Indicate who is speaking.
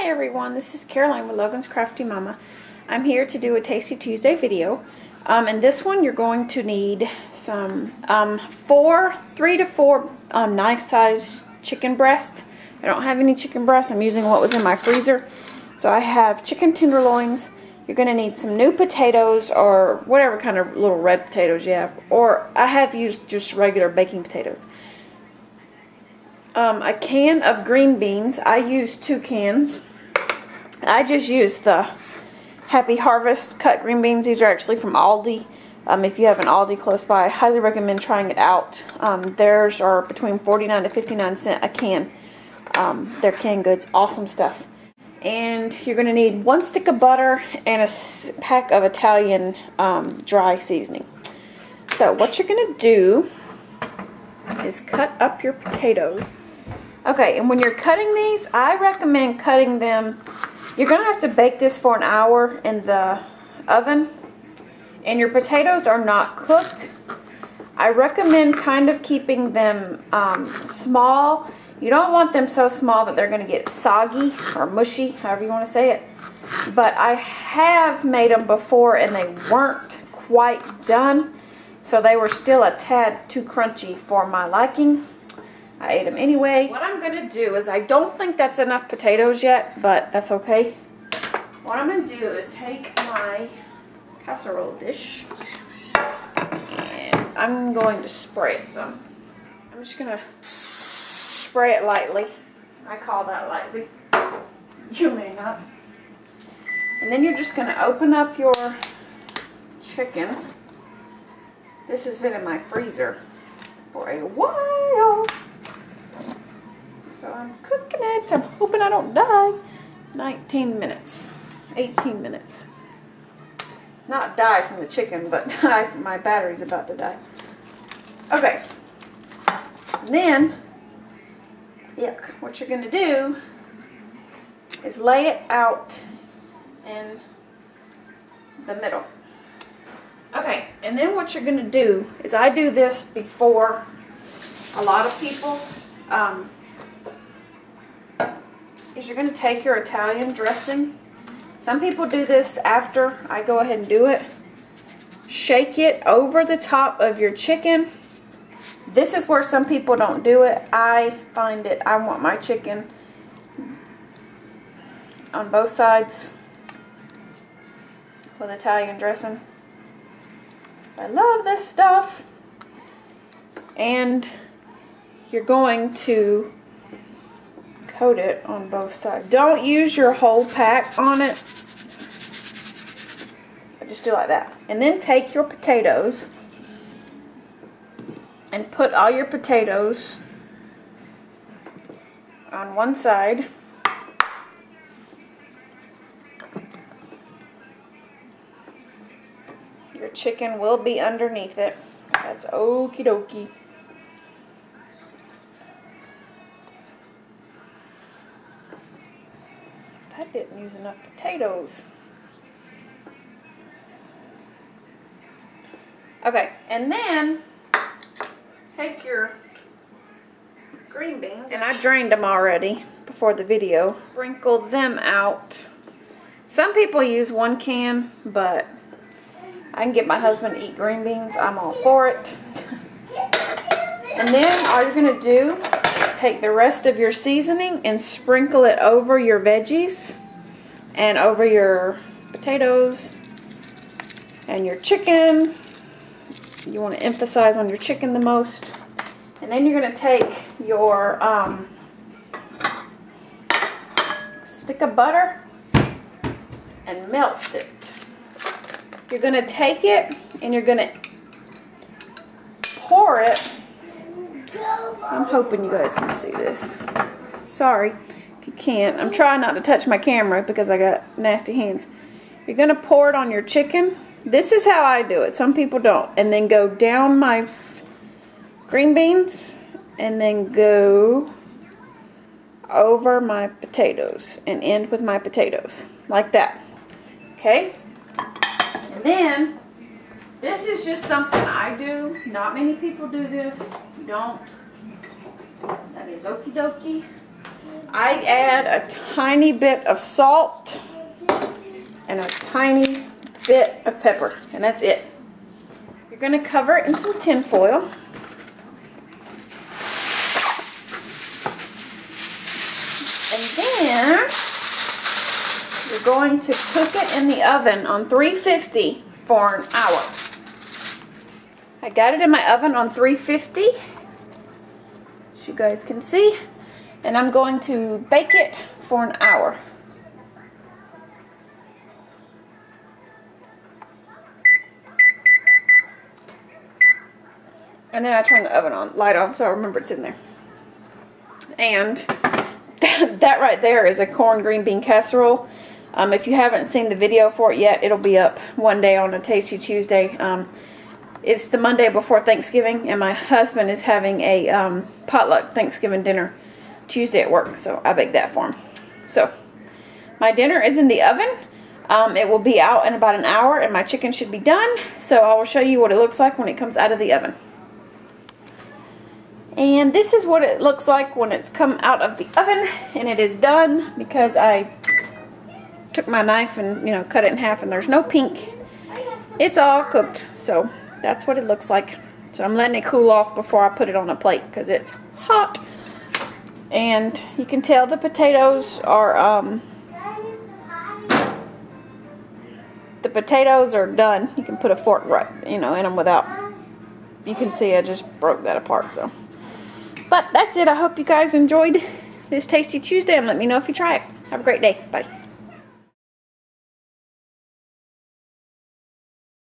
Speaker 1: Hi everyone, this is Caroline with Logan's Crafty Mama. I'm here to do a Tasty Tuesday video. In this one you're going to need some 3 to 4 nice sized chicken breasts. I don't have any chicken breasts. I'm using what was in my freezer. So I have chicken tenderloins. You're going to need some new potatoes or whatever kind of little red potatoes you have. Or I have used just regular baking potatoes. A can of green beans. I used 2 cans. I just used the Happy Harvest cut green beans. These are actually from Aldi. If you have an Aldi close by, I highly recommend trying it out. Theirs are between 49 to 59 cents a can. They're canned goods. Awesome stuff. And you're going to need 1 stick of butter and a pack of Italian dry seasoning. So what you're going to do is cut up your potatoes. Okay, and when you're cutting these, I recommend cutting them. You're going to have to bake this for an hour in the oven, and your potatoes are not cooked. I recommend kind of keeping them small. You don't want them so small that they're going to get soggy or mushy, however you want to say it. But I have made them before and they weren't quite done, so they were still a tad too crunchy for my liking. I ate them anyway. What I'm going to do is, I don't think that's enough potatoes yet, but that's okay. What I'm going to do is take my casserole dish and I'm going to spray it some. I'm just going to spray it lightly. I call that lightly. You may not. And then you're just going to open up your chicken. This has been in my freezer for a while. So I'm cooking it. I'm hoping I don't die. 19 minutes. 18 minutes. Not die from the chicken, but die from my battery's about to die. Okay. And then, yuck, what you're going to do is lay it out in the middle. Okay, and then what you're going to do is, I do this before a lot of people, is you're going to take your Italian dressing. Some people do this after I go ahead and do it. Shake it over the top of your chicken. This is where some people don't do it. I find it, I want my chicken on both sides with Italian dressing. I love this stuff. And you're going to coat it on both sides. Don't use your whole pack on it. Just do like that. And then take your potatoes and put all your potatoes on one side. Your chicken will be underneath it. That's okie dokie. I didn't use enough potatoes. Okay, and then take your green beans, and I drained them already before the video. Sprinkle them out. Some people use 1 can, but I can get my husband to eat green beans. I'm all for it. And then all you're going to do is take the rest of your seasoning and sprinkle it over your veggies and over your potatoes and your chicken. You want to emphasize on your chicken the most. And then you're going to take your stick of butter and melt it. You're going to take it and you're going to pour it. I'm hoping you guys can see this. Sorry if you can't. I'm trying not to touch my camera because I got nasty hands. You're going to pour it on your chicken. This is how I do it. Some people don't. And then go down my green beans and then go over my potatoes and end with my potatoes. Like that. Okay? And then, this is just something I do. Not many people do this. You don't. That is okie dokie. I add a tiny bit of salt and a tiny bit of pepper, and that's it. You're going to cover it in some tin foil. And then you're going to cook it in the oven on 350 for an hour. I got it in my oven on 350, as you guys can see, and I'm going to bake it for an hour. And then I turn the oven light off, so I remember it's in there. And that right there is a corn green bean casserole. If you haven't seen the video for it yet, it'll be up one day on a Tasty Tuesday. It's the Monday before Thanksgiving, and my husband is having a potluck Thanksgiving dinner Tuesday at work, so I baked that for him. So my dinner is in the oven. It will be out in about an hour, and my chicken should be done. So I will show you what it looks like when it comes out of the oven. And this is what it looks like when it's come out of the oven and it is done, because I took my knife and, you know, cut it in half, and there's no pink. It's all cooked. So that's what it looks like. So I'm letting it cool off before I put it on a plate because it's hot. And you can tell the potatoes are done. You can put a fork right, you know, in them without. You can see I just broke that apart. So, but that's it. I hope you guys enjoyed this Tasty Tuesday, and let me know if you try it. Have a great day. Bye.